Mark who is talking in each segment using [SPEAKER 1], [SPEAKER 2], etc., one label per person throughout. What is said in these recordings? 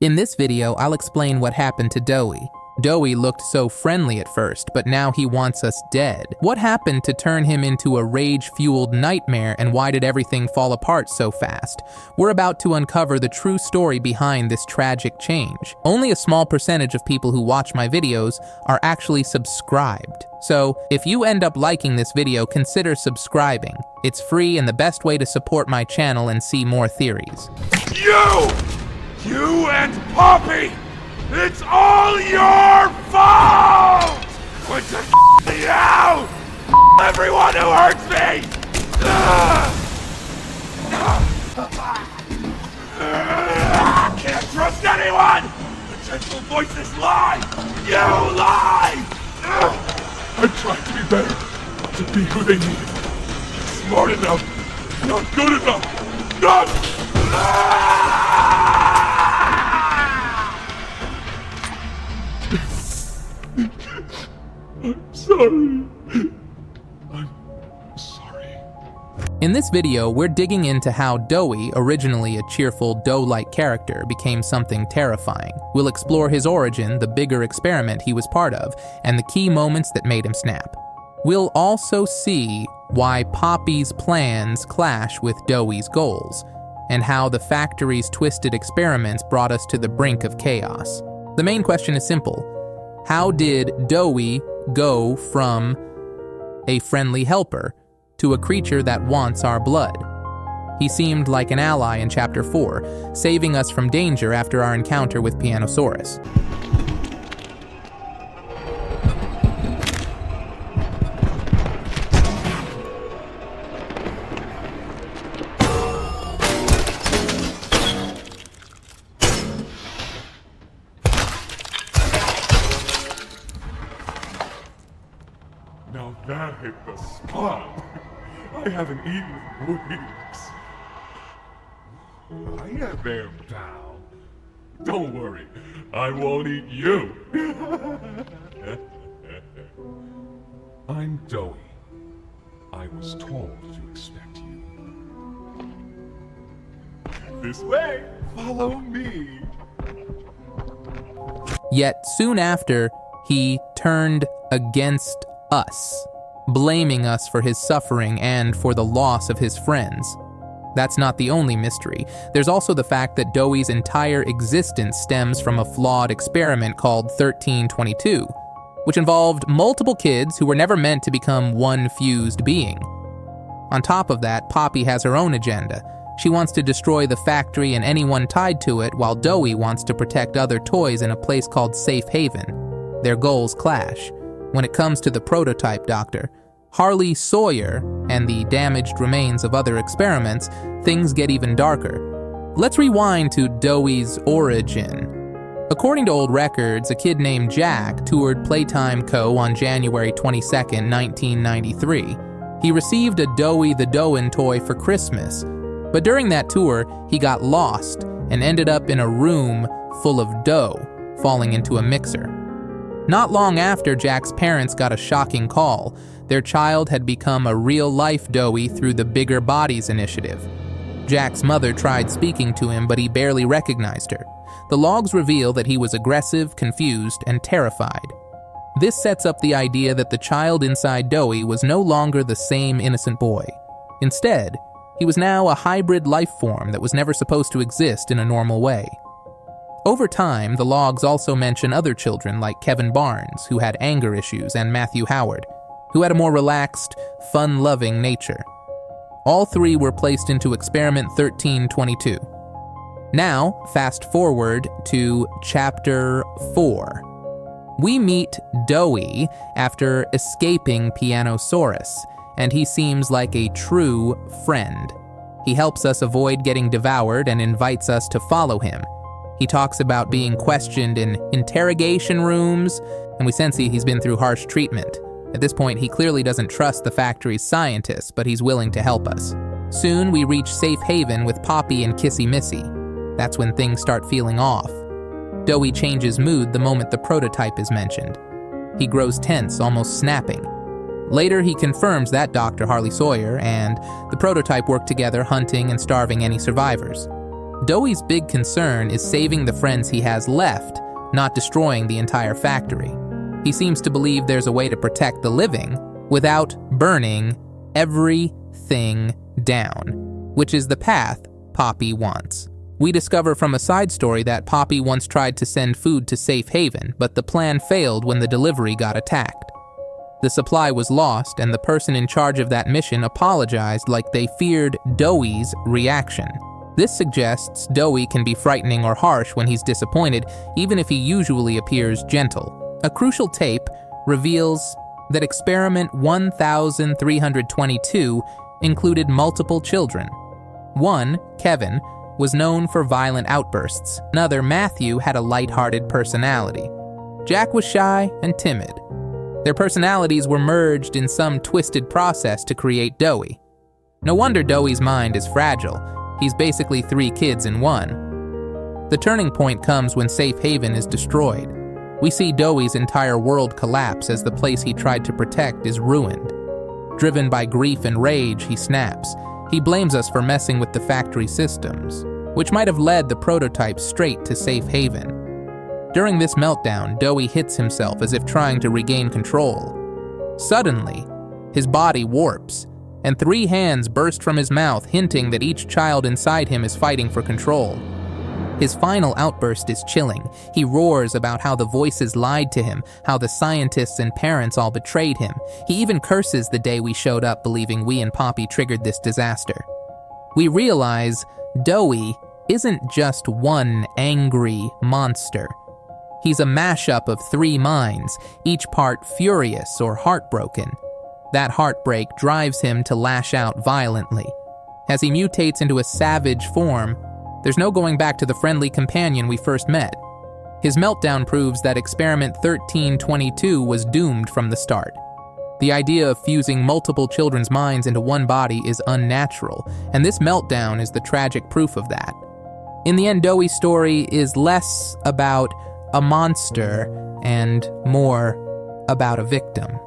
[SPEAKER 1] In this video, I'll explain what happened to Doey. Doey looked so friendly at first, but now he wants us dead. What happened to turn him into a rage-fueled nightmare, and why did everything fall apart so fast? We're about to uncover the true story behind this tragic change. Only a small percentage of people who watch my videos are actually subscribed. So, if you end up liking this video, consider subscribing. It's free and the best way to support my channel and see more theories.
[SPEAKER 2] You and Poppy! It's all your fault! Quit me out! Everyone who hurts me! I can't trust anyone! The gentle voices lie! You lie! I tried to be better, to be who they needed. Smart enough, not good enough, not... I'm sorry.
[SPEAKER 1] In this video, we're digging into how Doey, originally a cheerful doe-like character, became something terrifying. We'll explore his origin, the bigger experiment he was part of, and the key moments that made him snap. We'll also see why Poppy's plans clash with Doey's goals, and how the factory's twisted experiments brought us to the brink of chaos. The main question is simple. How did Doey go from a friendly helper to a creature that wants our blood? He seemed like an ally in Chapter 4, saving us from danger after our encounter with Pianosaurus.
[SPEAKER 2] Now that hit the spot. I haven't eaten in weeks. Hiya there, pal. Don't worry, I won't eat you. I'm Doey. I was told to expect you. This way, follow me.
[SPEAKER 1] Yet soon after, he turned against us, blaming us for his suffering and for the loss of his friends. That's not the only mystery. There's also the fact that Doey's entire existence stems from a flawed experiment called 1322, which involved multiple kids who were never meant to become one fused being. On top of that, Poppy has her own agenda. She wants to destroy the factory and anyone tied to it, while Doey wants to protect other toys in a place called Safe Haven. Their goals clash. When it comes to the prototype doctor, Harley Sawyer, and the damaged remains of other experiments, things get even darker. Let's rewind to Doey's origin. According to old records, a kid named Jack toured Playtime Co. on January 22, 1993. He received a Doey the Doughman toy for Christmas, but during that tour, he got lost and ended up in a room full of dough, falling into a mixer. Not long after, Jack's parents got a shocking call. Their child had become a real-life Doey through the Bigger Bodies initiative. Jack's mother tried speaking to him, but he barely recognized her. The logs reveal that he was aggressive, confused, and terrified. This sets up the idea that the child inside Doey was no longer the same innocent boy. Instead, he was now a hybrid life form that was never supposed to exist in a normal way. Over time, the logs also mention other children like Kevin Barnes, who had anger issues, and Matthew Howard, who had a more relaxed, fun-loving nature. All three were placed into Experiment 1322. Now, fast forward to Chapter 4. We meet Doey after escaping Pianosaurus, and he seems like a true friend. He helps us avoid getting devoured and invites us to follow him. He talks about being questioned in interrogation rooms, and we sense he's been through harsh treatment. At this point, he clearly doesn't trust the factory's scientists, but he's willing to help us. Soon, we reach Safe Haven with Poppy and Kissy Missy. That's when things start feeling off. Doey changes mood the moment the prototype is mentioned. He grows tense, almost snapping. Later, he confirms that Dr. Harley Sawyer and the prototype work together hunting and starving any survivors. Doey's big concern is saving the friends he has left, not destroying the entire factory. He seems to believe there's a way to protect the living without burning everything down, which is the path Poppy wants. We discover from a side story that Poppy once tried to send food to Safe Haven, but the plan failed when the delivery got attacked. The supply was lost, and the person in charge of that mission apologized like they feared Doey's reaction. This suggests Doey can be frightening or harsh when he's disappointed, even if he usually appears gentle. A crucial tape reveals that experiment 1322 included multiple children. One, Kevin, was known for violent outbursts. Another, Matthew, had a light-hearted personality. Jack was shy and timid. Their personalities were merged in some twisted process to create Doey. No wonder Doey's mind is fragile. He's basically 3 kids in one. The turning point comes when Safe Haven is destroyed. We see Doey's entire world collapse as the place he tried to protect is ruined. Driven by grief and rage, he snaps. He blames us for messing with the factory systems, which might have led the prototype straight to Safe Haven. During this meltdown, Doey hits himself as if trying to regain control. Suddenly, his body warps, and 3 hands burst from his mouth, hinting that each child inside him is fighting for control. His final outburst is chilling. He roars about how the voices lied to him, how the scientists and parents all betrayed him. He even curses the day we showed up believing we and Poppy triggered this disaster. We realize Doey isn't just one angry monster. He's a mashup of 3 minds, each part furious or heartbroken. That heartbreak drives him to lash out violently. As he mutates into a savage form, there's no going back to the friendly companion we first met. His meltdown proves that experiment 1322 was doomed from the start. The idea of fusing multiple children's minds into one body is unnatural, and this meltdown is the tragic proof of that. In the end, Doey's story is less about a monster and more about a victim.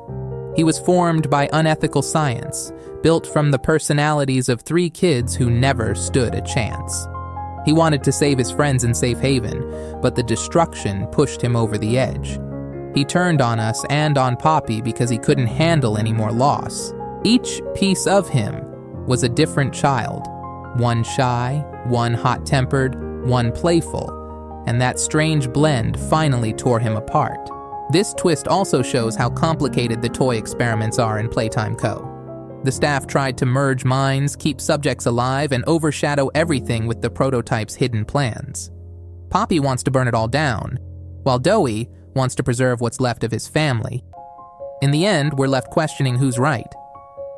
[SPEAKER 1] He was formed by unethical science, built from the personalities of 3 kids who never stood a chance. He wanted to save his friends in Safe Haven, but the destruction pushed him over the edge. He turned on us and on Poppy because he couldn't handle any more loss. Each piece of him was a different child. One shy, one hot-tempered, one playful, and that strange blend finally tore him apart. This twist also shows how complicated the toy experiments are in Playtime Co. The staff tried to merge minds, keep subjects alive, and overshadow everything with the prototype's hidden plans. Poppy wants to burn it all down, while Doey wants to preserve what's left of his family. In the end, we're left questioning who's right.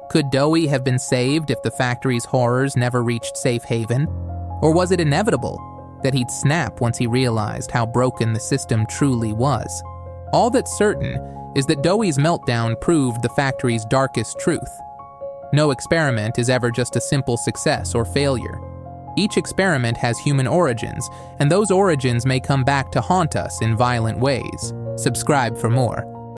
[SPEAKER 1] Could Doey have been saved if the factory's horrors never reached Safe Haven? Or was it inevitable that he'd snap once he realized how broken the system truly was? All that's certain is that Doey's meltdown proved the factory's darkest truth. No experiment is ever just a simple success or failure. Each experiment has human origins, and those origins may come back to haunt us in violent ways. Subscribe for more.